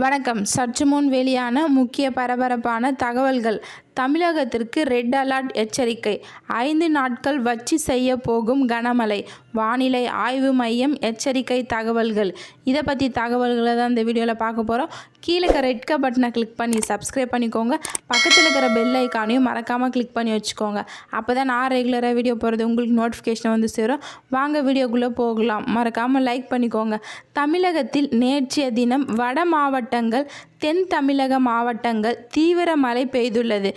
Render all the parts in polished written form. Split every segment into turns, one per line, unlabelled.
வணக்கம். சற்று முன் வெளியான முக்கிய பரபரப்பான தகவல்கள். தமிழகத்திற்கு ரெட் அலர்ட் எச்சரிக்கை. 5 நாட்கள் வச்சு செய்ய போகும் கனமழை. வானிலை ஆய்வு மையம் எச்சரிக்கை தகவல்கள். இதை பற்றி தகவல்களை தான் இந்த வீடியோவில் பார்க்க போகிறோம். கீழே இருக்க ரெட் பட்டனை கிளிக் பண்ணி சப்ஸ்கிரைப் பண்ணிக்கோங்க. பக்கத்தில் இருக்கிற பெல் ஐக்கானையும் மறக்காமல் கிளிக் பண்ணி வச்சுக்கோங்க. அப்போ தான் நான் ரெகுலராக வீடியோ போகிறது உங்களுக்கு நோட்டிஃபிகேஷன் வந்து சேரும். வாங்க வீடியோக்குள்ளே போகலாம். மறக்காமல் லைக் பண்ணிக்கோங்க. தமிழகத்தில் நேற்றைய தினம் வட மாவட்டங்கள், தென் தமிழக மாவட்டங்கள் தீவிர மழை பெய்துள்ளது.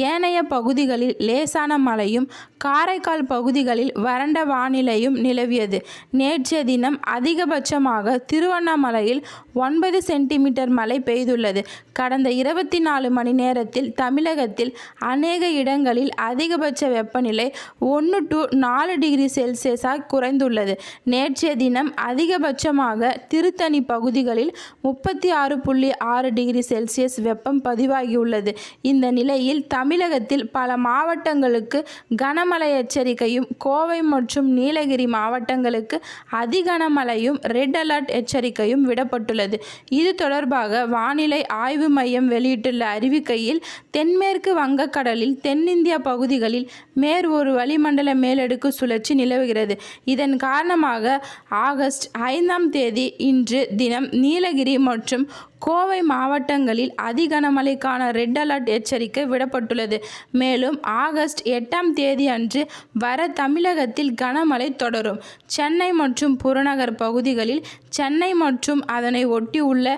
ஏனைய பகுதிகளில் லேசான மழையும், காரைக்கால் பகுதிகளில் வறண்ட வானிலையும் நிலவியது. நேற்றைய தினம் அதிகபட்சமாக திருவண்ணாமலையில் 9 சென்டிமீட்டர் மழை பெய்துள்ளது. கடந்த 24 மணி நேரத்தில் தமிழகத்தில் அநேக இடங்களில் அதிகபட்ச வெப்பநிலை 1 to 4 டிகிரி செல்சியஸாக குறைந்துள்ளது. நேற்றைய தினம் அதிகபட்சமாக திருத்தணி பகுதிகளில் 36.6 டிகிரி செல்சியஸ் வெப்பம் பதிவாகியுள்ளது. இந்த நிலையில் தமிழகத்தில் பல மாவட்டங்களுக்கு கனமழை எச்சரிக்கையும், கோவை மற்றும் நீலகிரி மாவட்டங்களுக்கு அதிகனமழையும் ரெட் அலர்ட் எச்சரிக்கையும் விடப்பட்டுள்ளது. இது தொடர்பாக வானிலை ஆய்வு மையம் வெளியிட்டுள்ள அறிவிக்கையில், தென்மேற்கு வங்கக்கடலில் தென்னிந்திய பகுதிகளில் ஒரு வளிமண்டல மேலடுக்கு சுழற்சி நிலவுகிறது. இதன் காரணமாக ஆகஸ்ட் 5ஆம் தேதி இன்று தினம் நீலகிரி மற்றும் கோவை மாவட்டங்களில் அதிகனமழைக்கான ரெட் அலர்ட் எச்சரிக்கை விடப்பட்டுள்ளது. மேலும் ஆகஸ்ட் 8ஆம் தேதி அன்று வர தமிழகத்தில் கனமழை தொடரும். சென்னை மற்றும் புறநகர் பகுதிகளில், சென்னை மற்றும் அதனை ஒட்டியுள்ள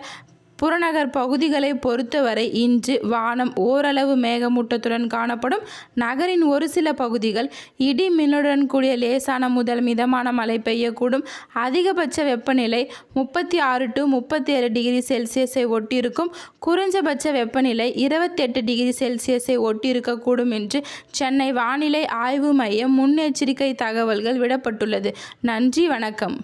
புறநகர் பகுதிகளை பொறுத்தவரை இன்று வானம் ஓரளவு மேகமூட்டத்துடன் காணப்படும். நகரின் ஒரு சில பகுதிகள் இடி மின்னுடன் கூடிய லேசான முதல் மிதமான மழை பெய்யக்கூடும். அதிகபட்ச வெப்பநிலை 36 to 37 டிகிரி செல்சியஸை ஒட்டியிருக்கும். குறைஞ்சபட்ச வெப்பநிலை 28 டிகிரி செல்சியஸை ஒட்டியிருக்கக்கூடும் என்று சென்னை வானிலை ஆய்வு மையம் முன்னெச்சரிக்கை தகவல்கள் விடப்பட்டுள்ளது. நன்றி, வணக்கம்.